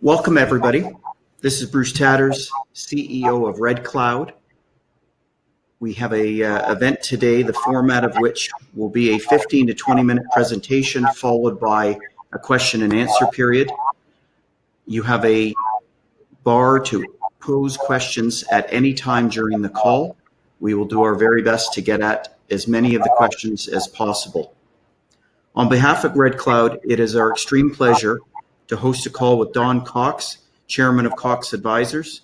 Welcome, everybody. This is Bruce Tatters, CEO of Red Cloud. We have a event today, the format of which will be a 15 to 20-minute presentation followed by a question and answer period. You have a bar to pose questions at any time during the call. We will do our very best to get at as many of the questions as possible. On behalf of Red Cloud, it is our extreme pleasure to host a call with Don Coxe, Chairman of Coxe Advisors.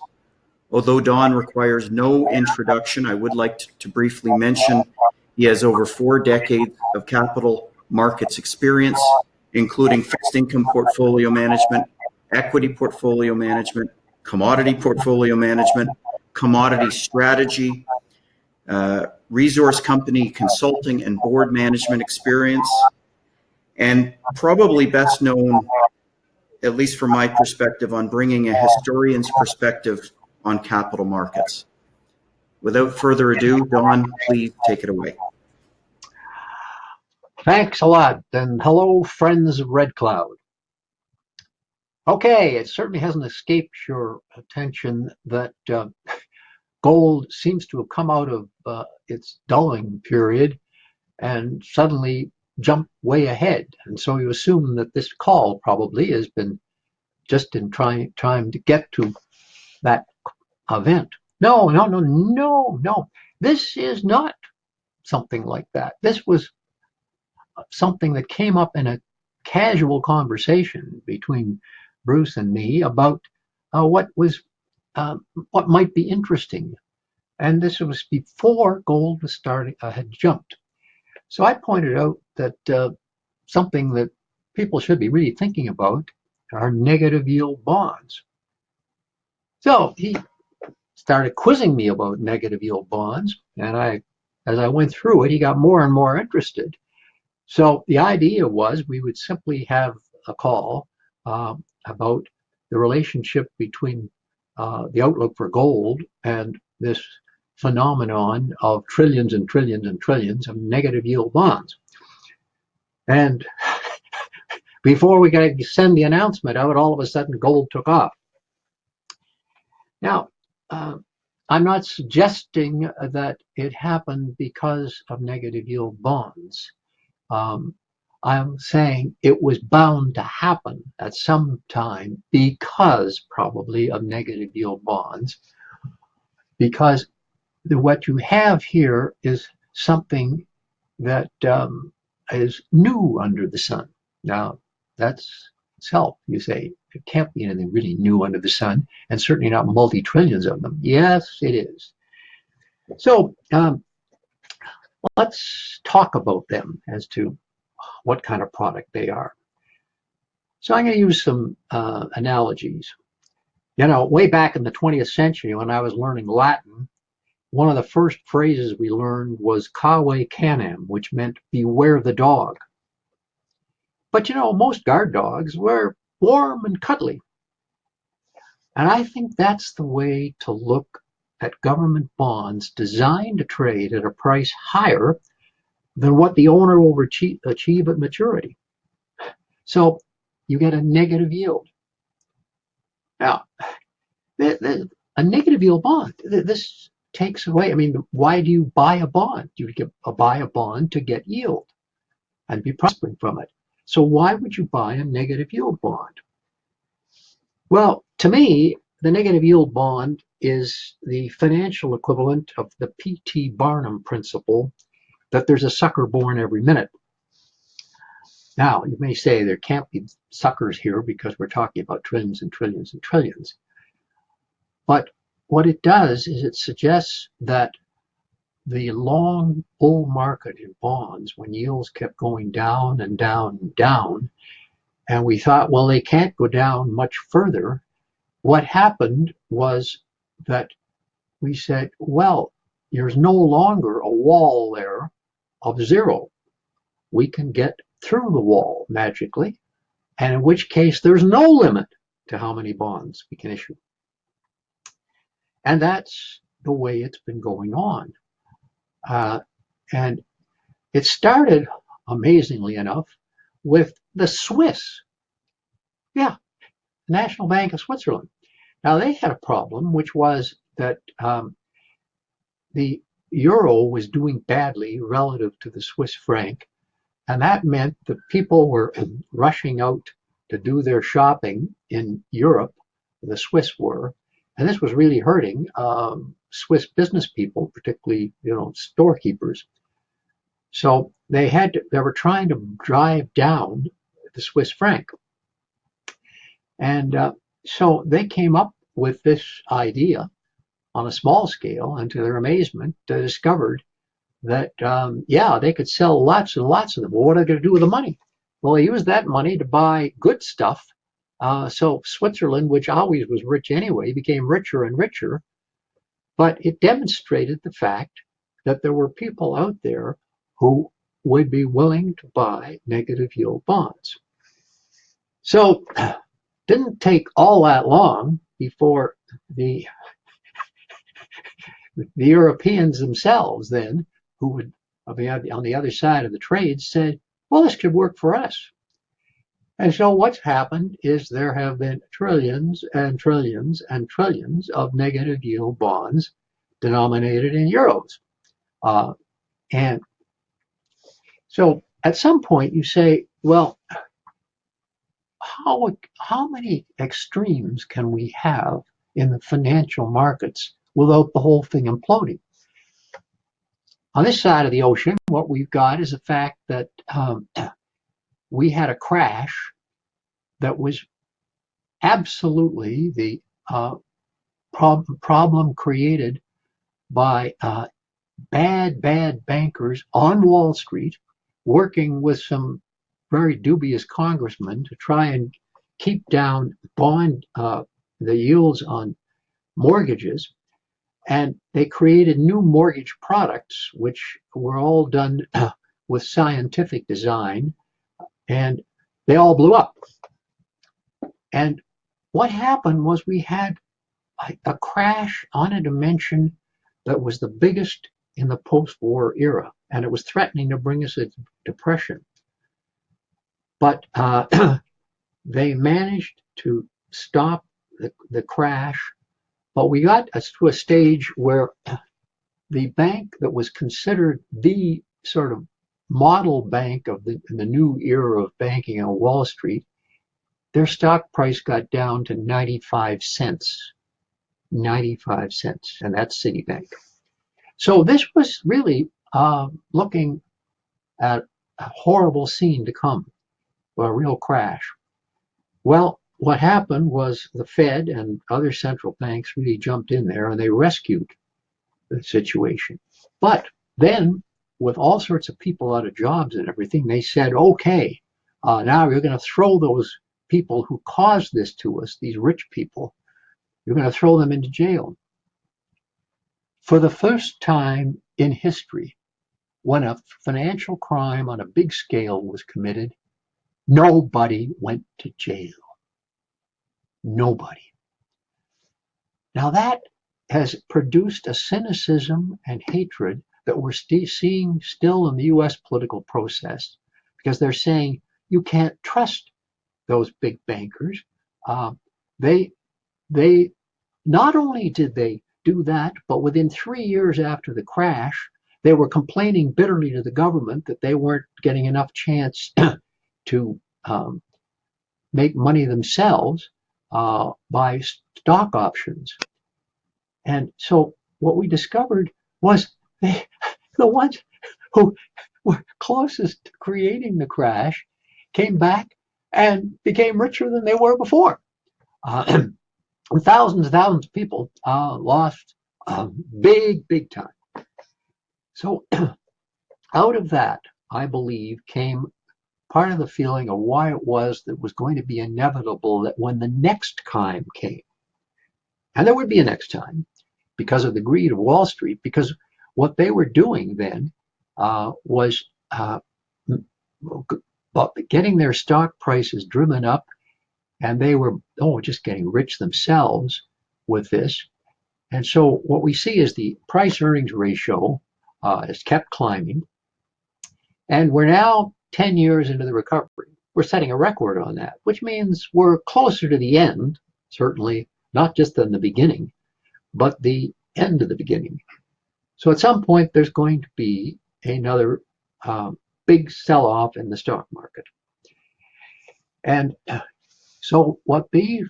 Although Don requires no introduction, I would like to briefly mention he has over 4 decades of capital markets experience, including fixed income portfolio management, equity portfolio management, commodity portfolio management, commodity strategy, resource company consulting and board management experience, and probably best known, at least from my perspective, on bringing a historian's perspective on capital markets. Without further ado, Don, please take it away. Thanks a lot, and hello, friends of Red Cloud. Okay, it certainly hasn't escaped your attention that gold seems to have come out of its dulling period and suddenly jumped way ahead. And so you assume that this call probably has been just in trying to get to that event. No. This is not something like that. This was something that came up in a casual conversation between Bruce and me about what might be interesting. And this was before gold was had jumped. So I pointed out that something that people should be really thinking about are negative yield bonds. So he started quizzing me about negative yield bonds, and as I went through it, he got more and more interested. So the idea was we would simply have a call about the relationship between the outlook for gold and this phenomenon of trillions and trillions and trillions of negative yield bonds. And before we could send the announcement out, all of a sudden gold took off. Now, I'm not suggesting that it happened because of negative yield bonds. I'm saying it was bound to happen at some time because probably of negative yield bonds, because what you have here is something that is new under the sun. Now, that's itself, you say, it can't be anything really new under the sun, and certainly not multi-trillions of them. Yes, it is. So let's talk about them as to what kind of product they are. So I'm going to use some analogies. You know, way back in the 20th century when I was learning Latin, one of the first phrases we learned was "cave canem," which meant beware the dog. But you know, most guard dogs were warm and cuddly. And I think that's the way to look at government bonds designed to trade at a price higher than what the owner will achieve at maturity. So you get a negative yield. Now, a negative yield bond, this takes away, I mean, why do you buy a bond? You buy a bond to get yield and be prospering from it. So why would you buy a negative yield bond? Well, to me, the negative yield bond is the financial equivalent of the P.T. Barnum principle that there's a sucker born every minute. Now, you may say there can't be suckers here because we're talking about trillions and trillions and trillions. But what it does is it suggests that the long bull market in bonds, when yields kept going down and down and down, and we thought, well, they can't go down much further, what happened was that we said, well, there's no longer a wall there of zero. We can get through the wall magically, and in which case there's no limit to how many bonds we can issue. And that's the way it's been going on. And it started, amazingly enough, with the Swiss. Yeah, National Bank of Switzerland. Now they had a problem, which was that the euro was doing badly relative to the Swiss franc, and that meant that people were rushing out to do their shopping in Europe, the Swiss were, and this was really hurting Swiss business people, particularly storekeepers. So they were trying to drive down the Swiss franc, and so they came up with this idea on a small scale, and to their amazement, they discovered that, yeah, they could sell lots and lots of them. Well, what are they going to do with the money? Well, they used that money to buy good stuff. So Switzerland, which always was rich anyway, became richer and richer. But it demonstrated the fact that there were people out there who would be willing to buy negative yield bonds. So it didn't take all that long before the Europeans themselves then, who would be on the other side of the trade, said, well, this could work for us. And so what's happened is there have been trillions and trillions and trillions of negative yield bonds denominated in euros. And so at some point you say, well, how many extremes can we have in the financial markets without the whole thing imploding? On this side of the ocean, what we've got is the fact that we had a crash that was absolutely the problem created by bad bankers on Wall Street working with some very dubious congressmen to try and keep down the yields on mortgages. And they created new mortgage products, which were all done with scientific design, and they all blew up. And what happened was we had a crash on a dimension that was the biggest in the post-war era, and it was threatening to bring us a depression. But they managed to stop the crash. But we got to a stage where the bank that was considered the sort of model bank of the new era of banking on Wall Street, their stock price got down to 95 cents. 95 cents, and that's Citibank. So this was really looking at a horrible scene to come, a real crash. Well, what happened was the Fed and other central banks really jumped in there and they rescued the situation. But then, with all sorts of people out of jobs and everything, they said, okay, now you're going to throw those people who caused this to us, these rich people, you're going to throw them into jail. For the first time in history, when a financial crime on a big scale was committed, nobody went to jail. Nobody. Now that has produced a cynicism and hatred that we're seeing still in the US political process, because they're saying you can't trust those big bankers. They not only did they do that, but within 3 years after the crash, they were complaining bitterly to the government that they weren't getting enough chance to make money themselves by stock options. And so what we discovered was the ones who were closest to creating the crash came back and became richer than they were before. Thousands and thousands of people lost big time. So out of that, I believe, came part of the feeling of why it was that was going to be inevitable that when the next time came, and there would be a next time because of the greed of Wall Street, because what they were doing then was getting their stock prices driven up, and they were just getting rich themselves with this. And so what we see is the price earnings ratio has kept climbing, and we're now 10 years into the recovery. we're setting a record on that, which means we're closer to the end, certainly not just than the beginning, but the end of the beginning. So at some point, there's going to be another big sell-off in the stock market. And so what these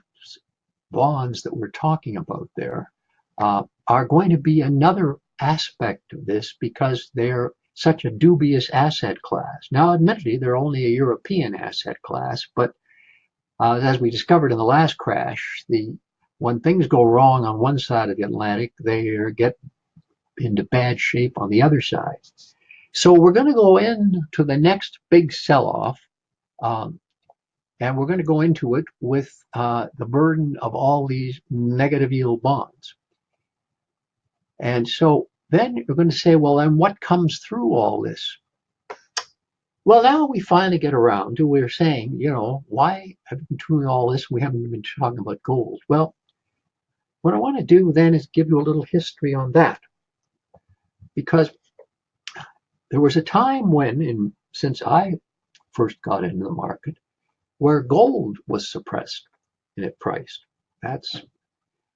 bonds that we're talking about there are going to be another aspect of this because they're such a dubious asset class. Now, admittedly, they're only a European asset class, but as we discovered in the last crash, when things go wrong on one side of the Atlantic, they get into bad shape on the other side. So we're going to go into the next big sell-off, and we're going to go into it with the burden of all these negative yield bonds. And so then you're going to say, well, then what comes through all this? Well, now we finally get around to we're saying, why have we been doing all this? We haven't been talking about gold. Well, what I want to do then is give you a little history on that. Because there was a time when, since I first got into the market, where gold was suppressed in its price.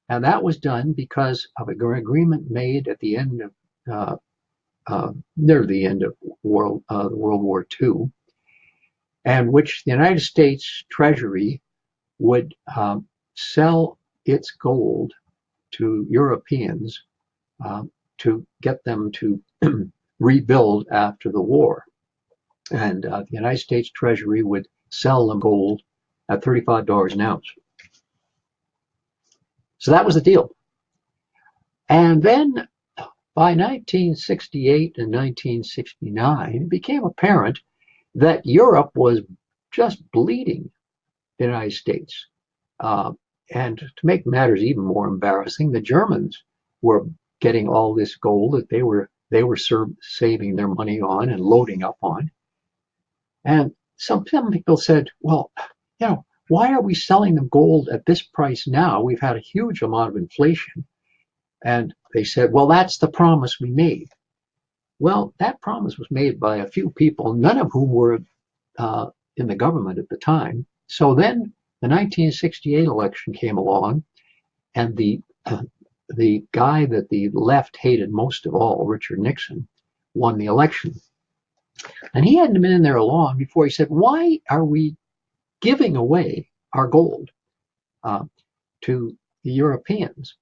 And that was done because of an agreement made at the end of near the end of World War II, and which the United States Treasury would sell its gold to Europeans to get them to rebuild after the war. And the United States Treasury would sell them gold at $35 an ounce. So that was the deal. And then by 1968 and 1969, it became apparent that Europe was just bleeding the United States. And to make matters even more embarrassing, the Germans were getting all this gold that they were saving their money on and loading up on. And some people said, well, why are we selling them gold at this price now? We've had a huge amount of inflation. And they said, well, that's the promise we made. Well, that promise was made by a few people, none of whom were in the government at the time. So then the 1968 election came along, and the guy that the left hated most of all, Richard Nixon, won the election. And he hadn't been in there long before he said, why are we giving away our gold to the Europeans?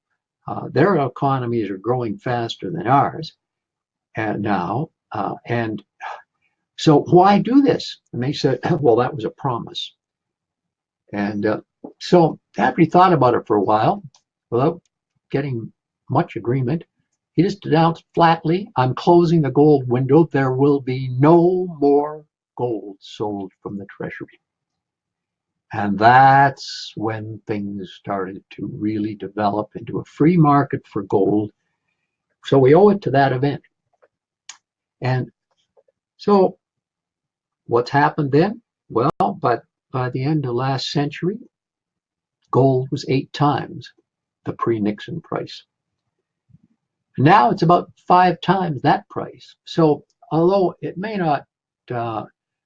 Their economies are growing faster than ours now. And so why do this? And they said, well, that was a promise. And so after he thought about it for a while, without getting much agreement, he just announced flatly, I'm closing the gold window. There will be no more gold sold from the Treasury. And that's when things started to really develop into a free market for gold. So we owe it to that event. And so what's happened then? Well, but by the end of last century, gold was 8 times the pre-Nixon price. Now it's about 5 times that price. So although it may not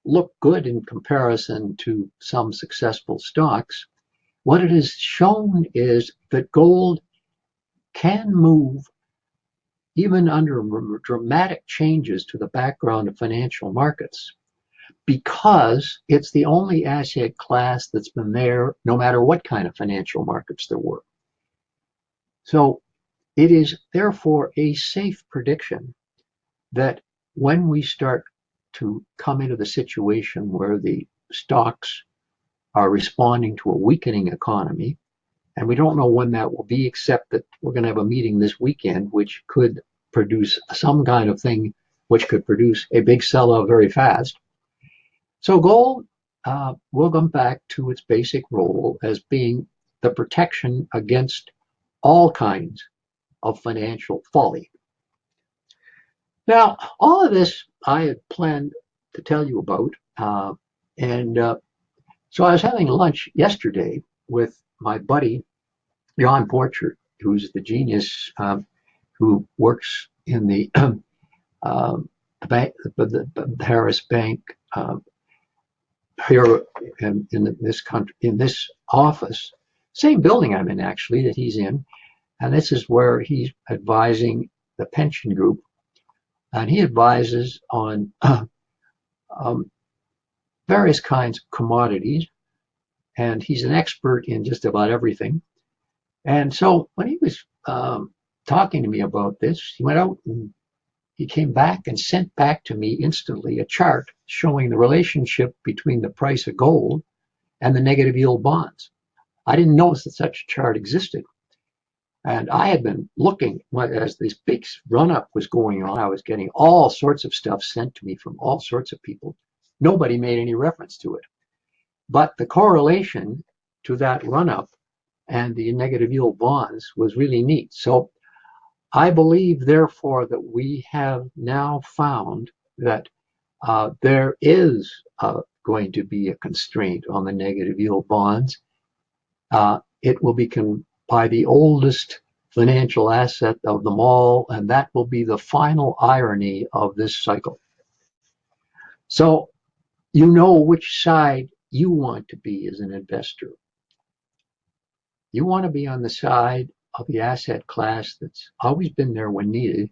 look good in comparison to some successful stocks, what it has shown is that gold can move even under dramatic changes to the background of financial markets, because it's the only asset class that's been there no matter what kind of financial markets there were. So it is therefore a safe prediction that when we start to come into the situation where the stocks are responding to a weakening economy, and we don't know when that will be, except that we're going to have a meeting this weekend which could produce some kind of thing which could produce a big sell-off very fast. So gold will come back to its basic role as being the protection against all kinds of financial folly. Now, all of this I had planned to tell you about, so I was having lunch yesterday with my buddy John Porcher, who's the genius who works in the bank, the Harris Bank here in this country, in this office, same building I'm in actually that he's in, and this is where he's advising the pension group, and he advises on um, various kinds of commodities, and he's an expert in just about everything. And so when he was talking to me about this, he went out and he came back and sent back to me instantly a chart showing the relationship between the price of gold and the negative yield bonds. I didn't notice that such a chart existed. And I had been looking as this big run up was going on. I was getting all sorts of stuff sent to me from all sorts of people. Nobody made any reference to it. But the correlation to that run up and the negative yield bonds was really neat. So I believe, therefore, that we have now found that there is going to be a constraint on the negative yield bonds. It will be by the oldest financial asset of them all, and that will be the final irony of this cycle. So you know which side you want to be as an investor. You want to be on the side of the asset class that's always been there when needed.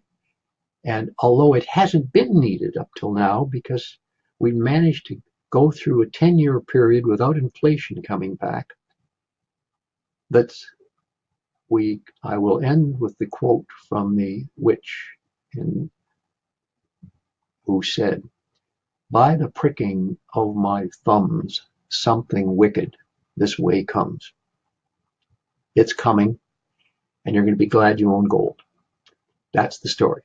And although it hasn't been needed up till now, because we managed to go through a 10-year period without inflation coming back, I will end with the quote from the witch who said, "By the pricking of my thumbs, something wicked this way comes." It's coming, and you're going to be glad you own gold. That's the story.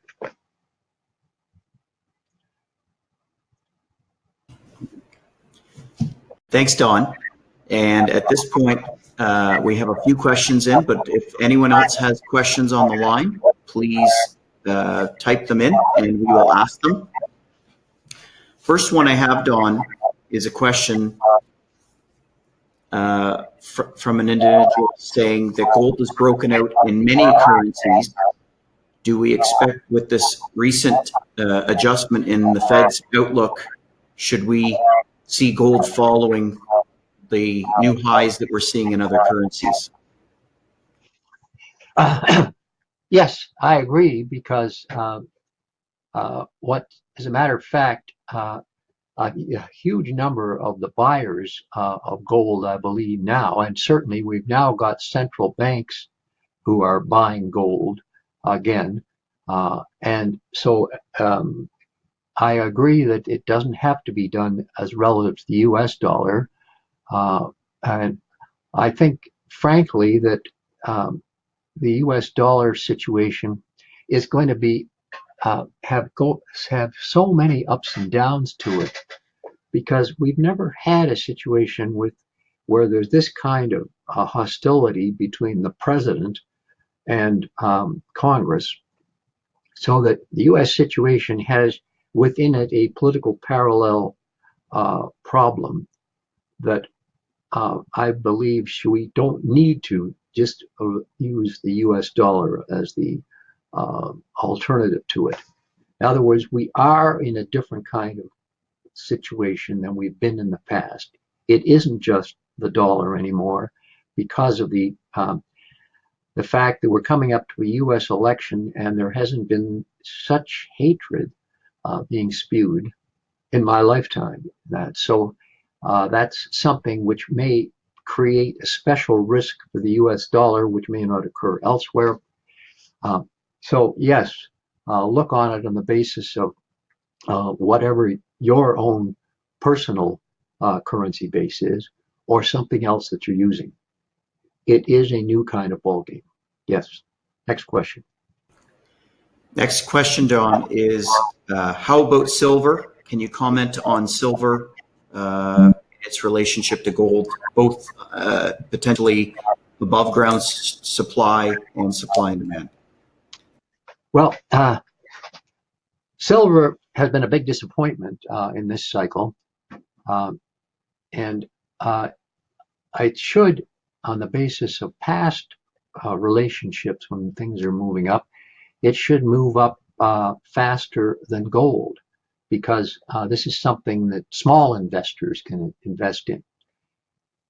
Thanks, Don. And at this point, we have a few questions in, but if anyone else has questions on the line, please type them in and we will ask them. First one I have, Don, is a question from an individual saying that gold is broken out in many currencies. Do we expect with this recent adjustment in the Fed's outlook, should we see gold following the new highs that we're seeing in other currencies? Yes, I agree, because as a matter of fact, a huge number of the buyers of gold, I believe now, and certainly we've now got central banks who are buying gold again. And so I agree that it doesn't have to be done as relative to the US dollar. And I think, frankly, that the US dollar situation is going to be have so many ups and downs to it, because we've never had a situation where there's this kind of hostility between the president and Congress, so that the US situation has within it a political parallel problem that I believe we don't need to just use the US dollar as the alternative to it. In other words, we are in a different kind of situation than we've been in the past. It isn't just the dollar anymore, because of the fact that we're coming up to a US election and there hasn't been such hatred being spewed in my lifetime. That's something which may create a special risk for the US dollar, which may not occur elsewhere. So yes, look on it on the basis of whatever your own personal currency base is, or something else that you're using. It is a new kind of ballgame. Yes. Next question. Next question, Don, is how about silver? Can you comment on silver, its relationship to gold, both potentially above ground supply and demand? Well, silver has been a big disappointment in this cycle. And it should, on the basis of past relationships when things are moving up, it should move up faster than gold, because this is something that small investors can invest in.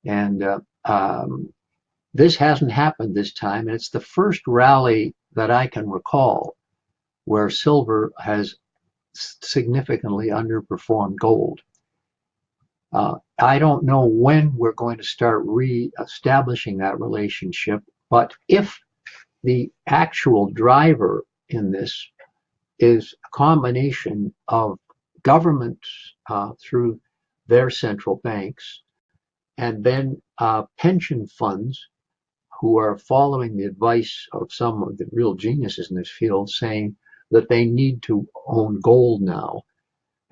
And this hasn't happened this time, and it's the first rally that I can recall where silver has significantly underperformed gold. I don't know when we're going to start re-establishing that relationship, but if the actual driver in this is a combination of governments through their central banks and then pension funds who are following the advice of some of the real geniuses in this field saying that they need to own gold now.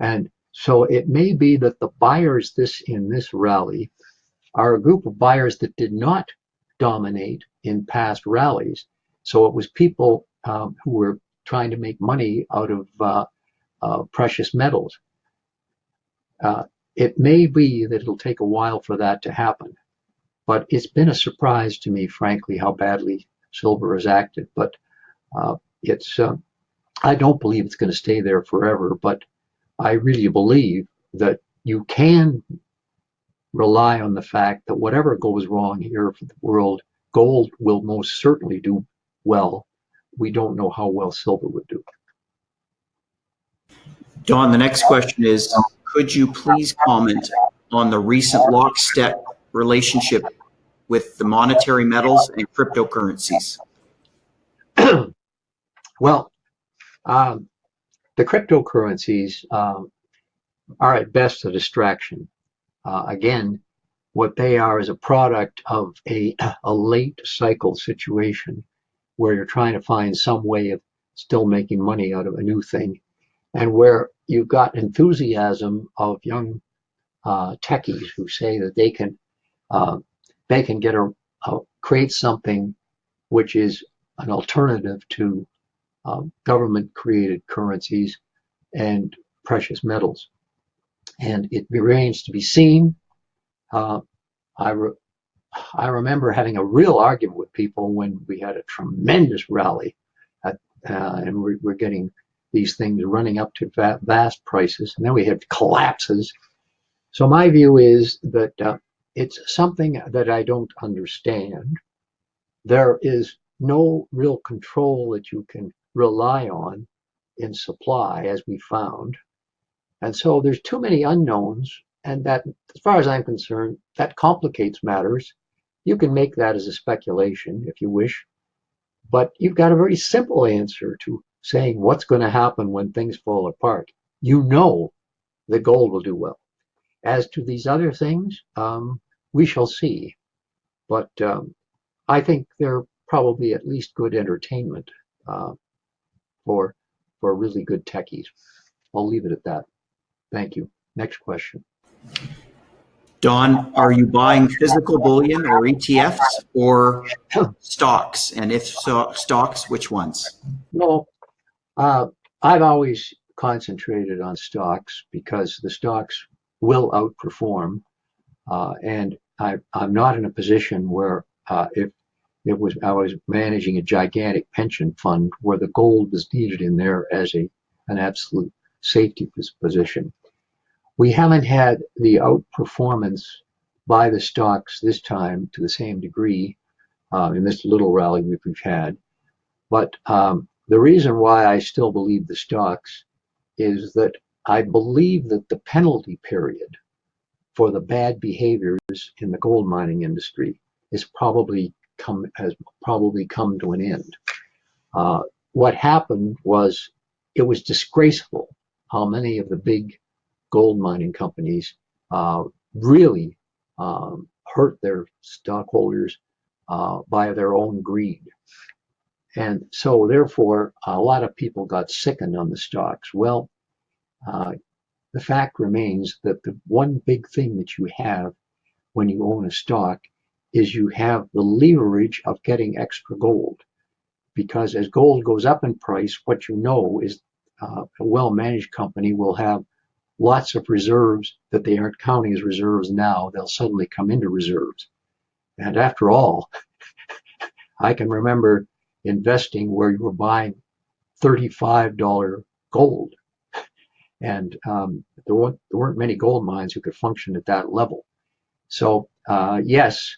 And so it may be that the buyers in this rally are a group of buyers that did not dominate in past rallies. So it was people who were trying to make money out of precious metals. It may be that it'll take a while for that to happen, but it's been a surprise to me, frankly, how badly silver has acted. But I don't believe it's going to stay there forever, but I really believe that you can rely on the fact that whatever goes wrong here for the world, gold will most certainly do well. We don't know how well silver would do. Don, the next question is, could you please comment on the recent lockstep relationship with the monetary metals and cryptocurrencies? Well, the cryptocurrencies are at best a distraction. Again, what they are is a product of a late cycle situation where you're trying to find some way of still making money out of a new thing, and where you've got enthusiasm of young techies who say that they can create something which is an alternative to government-created currencies and precious metals. And it remains to be seen. I remember having a real argument with people when we had a tremendous rally, and we're getting these things running up to vast prices, and then we had collapses. So my view is that it's something that I don't understand. There is no real control that you can rely on in supply, as we found. And so there's too many unknowns, and that, as far as I'm concerned, that complicates matters. You can make that as a speculation if you wish, but you've got a very simple answer to saying what's going to happen when things fall apart. You know that gold will do well. As to these other things, we shall see. But I think they're probably at least good entertainment for really good techies. I'll leave it at that. Thank you. Next question. Don, are you buying physical bullion or ETFs or stocks? And if so, stocks, which ones? Well, I've always concentrated on stocks because the stocks will outperform. And I'm not in a position where if I was managing a gigantic pension fund where the gold was needed in there as an absolute safety position. We haven't had the outperformance by the stocks this time to the same degree in this little rally we've had. But the reason why I still believe the stocks is that I believe that the penalty period for the bad behaviors in the gold mining industry has probably come to an end. What happened was it was disgraceful how many of the big gold mining companies really hurt their stockholders by their own greed. And so therefore, a lot of people got sickened on the stocks. Well, the fact remains that the one big thing that you have when you own a stock is you have the leverage of getting extra gold. Because as gold goes up in price, what you know is a well-managed company will have lots of reserves that they aren't counting as reserves now. They'll suddenly come into reserves. And after all, I can remember investing where you were buying $35 gold. and there weren't many gold mines who could function at that level. So yes,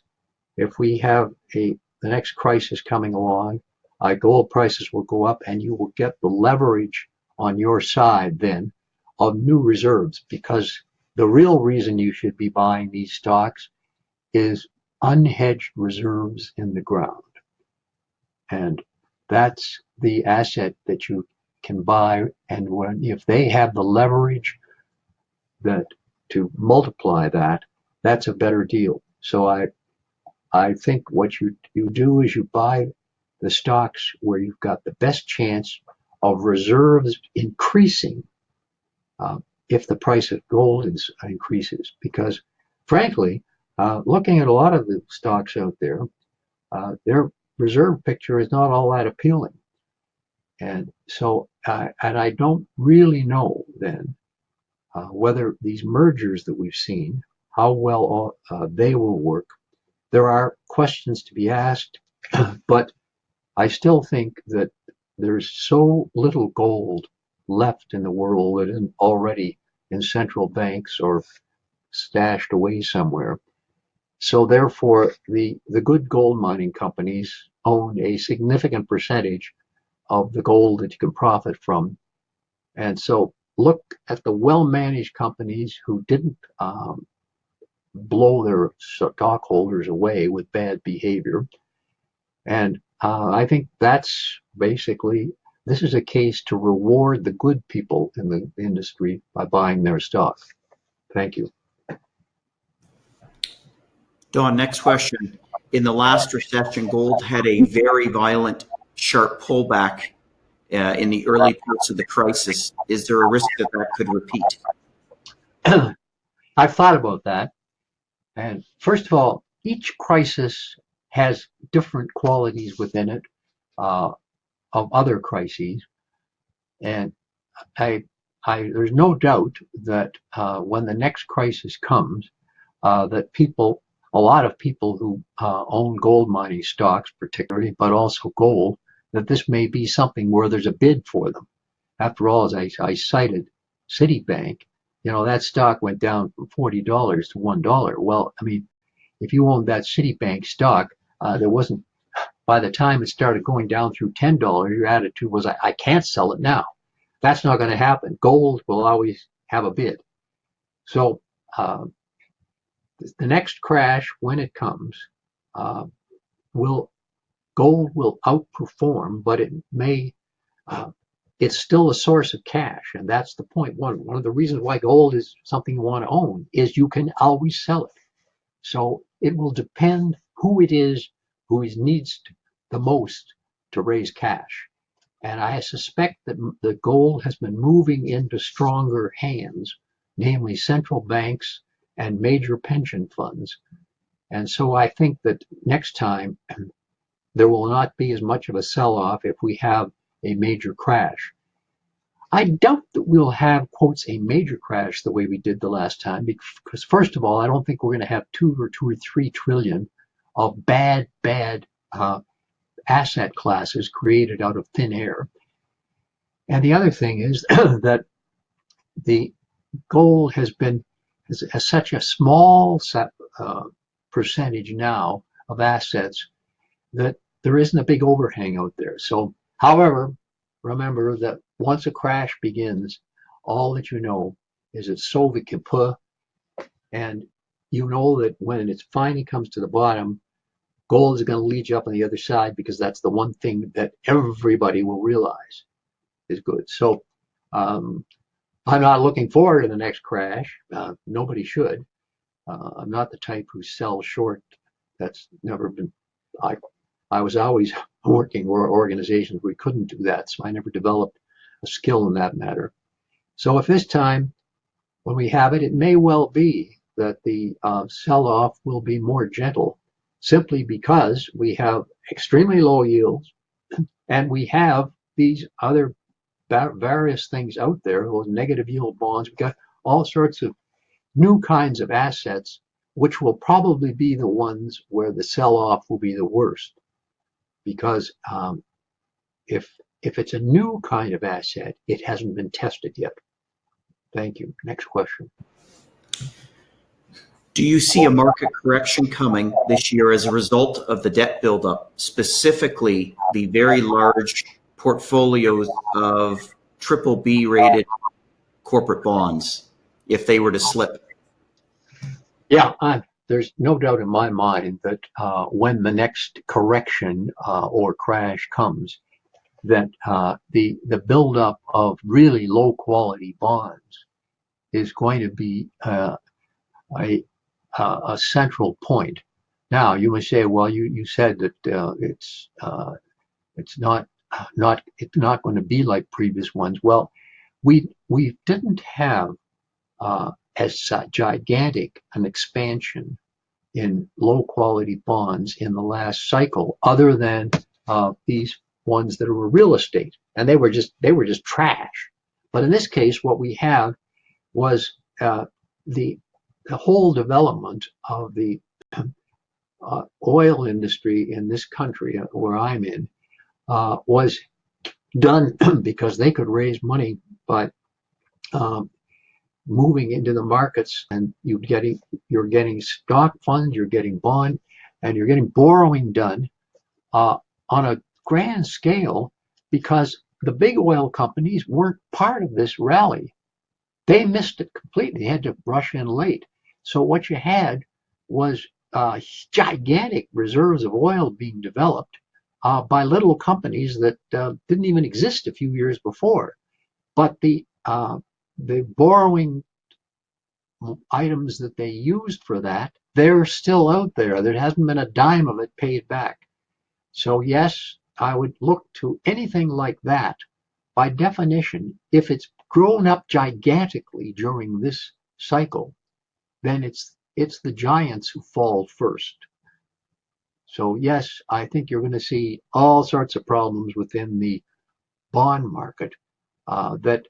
if we have the next crisis coming along, gold prices will go up, and you will get the leverage on your side then of new reserves, because the real reason you should be buying these stocks is unhedged reserves in the ground. And that's the asset that you can buy. And if they have the leverage that to multiply that, that's a better deal. So I think what you do is you buy the stocks where you've got the best chance of reserves increasing if the price of gold increases. Because frankly, looking at a lot of the stocks out there, their reserve picture is not all that appealing. And so, and I don't really know then whether these mergers that we've seen, how well they will work. There are questions to be asked, but I still think that there's so little gold left in the world that isn't already in central banks or stashed away somewhere. So therefore, the good gold mining companies own a significant percentage of the gold that you can profit from. And so look at the well-managed companies who didn't blow their stockholders away with bad behavior. And I think that's basically, this is a case to reward the good people in the industry by buying their stock. Thank you. Don, next question. In the last recession, gold had a very violent, sharp pullback in the early parts of the crisis. Is there a risk that that could repeat? I've thought about that. And first of all, each crisis has different qualities within it of other crises. And there's no doubt that when the next crisis comes, that a lot of people who own gold mining stocks, particularly, but also gold, that this may be something where there's a bid for them. After all, as I cited Citibank, that stock went down from $40 to $1. Well, I mean, if you owned that Citibank stock, there wasn't, by the time it started going down through $10, your attitude was, I can't sell it now. That's not going to happen. Gold will always have a bid. So the next crash, when it comes, gold will outperform, but it's still a source of cash, and that's the point. One of the reasons why gold is something you want to own is you can always sell it. So it will depend who it is who needs the most to raise cash. And I suspect that the gold has been moving into stronger hands, namely central banks and major pension funds. And so I think that next time there will not be as much of a sell-off if we have a major crash. I doubt that we'll have, quotes, a major crash the way we did the last time, because first of all, I don't think we're going to have 2 or 3 trillion of bad asset classes created out of thin air. And the other thing is that the gold has such a small percentage now of assets that there isn't a big overhang out there. So, however, remember that once a crash begins, all that you know is it's sauve qui peut, and you know that when it finally comes to the bottom, gold is going to lead you up on the other side, because that's the one thing that everybody will realize is good. So I'm not looking forward to the next crash. Nobody should. I'm not the type who sells short. That's never been. I was always working for organizations where we couldn't do that, so I never developed a skill in that matter. So if this time, when we have it, it may well be that the sell-off will be more gentle, simply because we have extremely low yields, and we have these other various things out there, those negative yield bonds. We've got all sorts of new kinds of assets, which will probably be the ones where the sell-off will be the worst. Because if it's a new kind of asset, it hasn't been tested yet. Thank you. Next question. Do you see a market correction coming this year as a result of the debt buildup, specifically the very large portfolios of triple B rated corporate bonds, if they were to slip? Yeah, there's no doubt in my mind that when the next correction or crash comes, that the buildup of really low quality bonds is going to be a central point. Now you may say, well, you said that it's not going to be like previous ones. Well, we didn't have as gigantic an expansion in low quality bonds in the last cycle, other than these ones that were real estate, and they were just trash. But in this case, what we have was the whole development of the oil industry in this country, where I'm in, was done because they could raise money by moving into the markets, and you're getting stock funds, you're getting bond, and you're getting borrowing done on a grand scale, because the big oil companies weren't part of this rally. They missed it completely. They had to rush in late. So what you had was gigantic reserves of oil being developed by little companies that didn't even exist a few years before. But the borrowing items that they used for that, they're still out there. There hasn't been a dime of it paid back. So yes, I would look to anything like that. By definition, if it's grown up gigantically during this cycle, then it's the giants who fall first. So yes, I think you're going to see all sorts of problems within the bond market that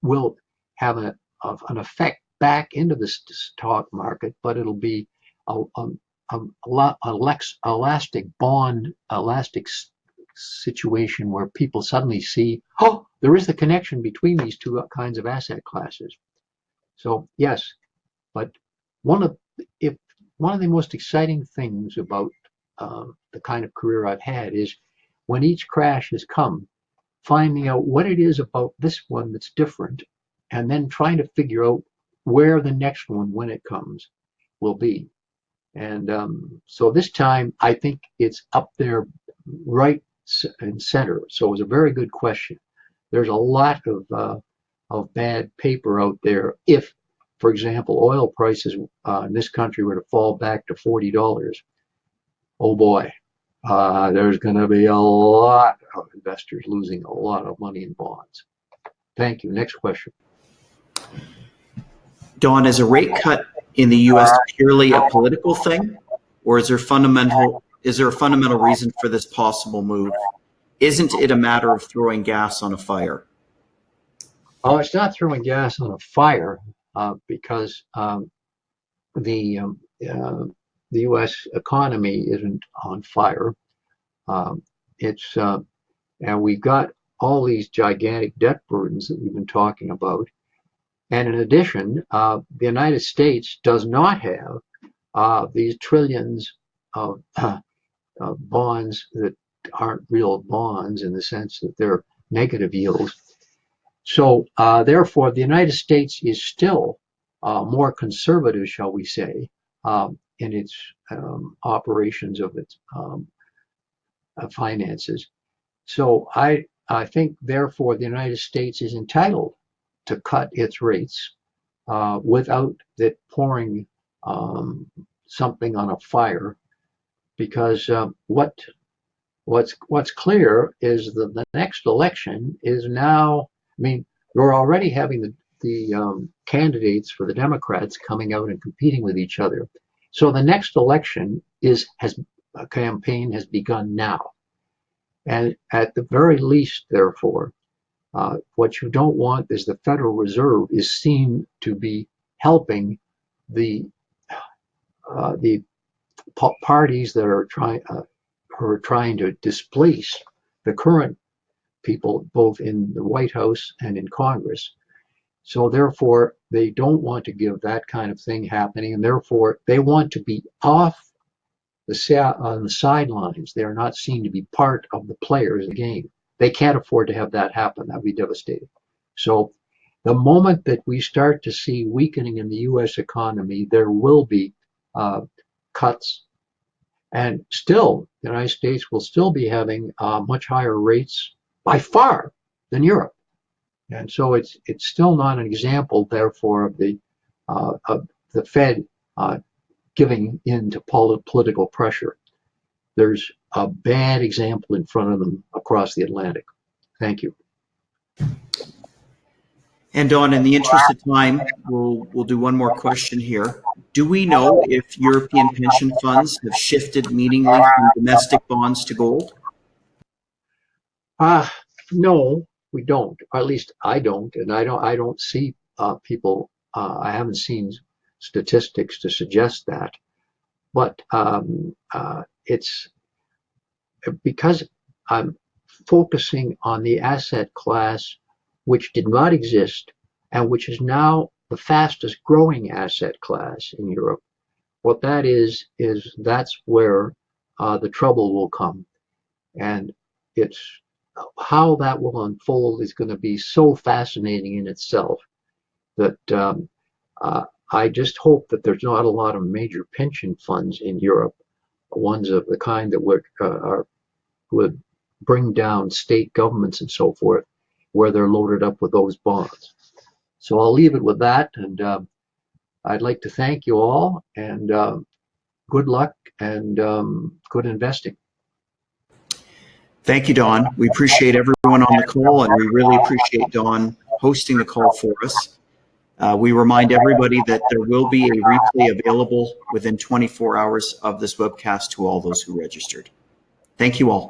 will have an effect back into the stock market, but it'll be a elastic situation where people suddenly see, oh, there is the connection between these two kinds of asset classes. So yes, but one of the most exciting things about the kind of career I've had is when each crash has come, finding out what it is about this one that's different, and then trying to figure out where the next one, when it comes, will be. And so this time, I think it's up there right and center. So it was a very good question. There's a lot of bad paper out there. If, for example, oil prices in this country were to fall back to $40, oh boy, there's going to be a lot of investors losing a lot of money in bonds. Thank you. Next question. Don, is a rate cut in the U.S. purely a political thing, or is there a fundamental reason for this possible move? Isn't it a matter of throwing gas on a fire? Oh, it's not throwing gas on a fire because the U.S. economy isn't on fire. And we've got all these gigantic debt burdens that we've been talking about. And in addition, the United States does not have these trillions of bonds that aren't real bonds in the sense that they're negative yields. So therefore, the United States is still more conservative, shall we say, in its operations of its finances. So I think, therefore, the United States is entitled to cut its rates without it pouring something on a fire, because what's clear is that the next election is now. I mean, we're already having the candidates for the Democrats coming out and competing with each other. So the next election a campaign has begun now, and at the very least, therefore, what you don't want is the Federal Reserve is seen to be helping the parties that are trying to displace the current people, both in the White House and in Congress. So therefore, they don't want to give that kind of thing happening, and therefore they want to be off on the sidelines. They are not seen to be part of the players of the game. They can't afford to have that happen. That would be devastating. So the moment that we start to see weakening in the U.S. economy, there will be cuts. And still, the United States will still be having much higher rates by far than Europe. And so it's still not an example, therefore, of the Fed giving in to political pressure. There's a bad example in front of them across the Atlantic. Thank you. And Don, in the interest of time, we'll do one more question here. Do we know if European pension funds have shifted meaningfully from domestic bonds to gold? No, we don't. Or at least I don't, and I don't see people. I haven't seen statistics to suggest that. But it's because I'm focusing on the asset class which did not exist and which is now the fastest growing asset class in Europe. What that is that's where the trouble will come. And it's how that will unfold is going to be so fascinating in itself that I just hope that there's not a lot of major pension funds in Europe, ones of the kind that would bring down state governments and so forth, where they're loaded up with those bonds. So I'll leave it with that, and I'd like to thank you all, and good luck and good investing. Thank you, Don. We appreciate everyone on the call, and we really appreciate Don hosting the call for us. We remind everybody that there will be a replay available within 24 hours of this webcast to all those who registered. Thank you all.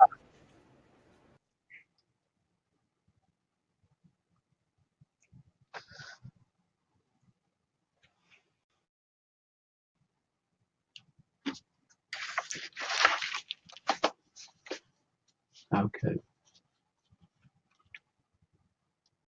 Okay.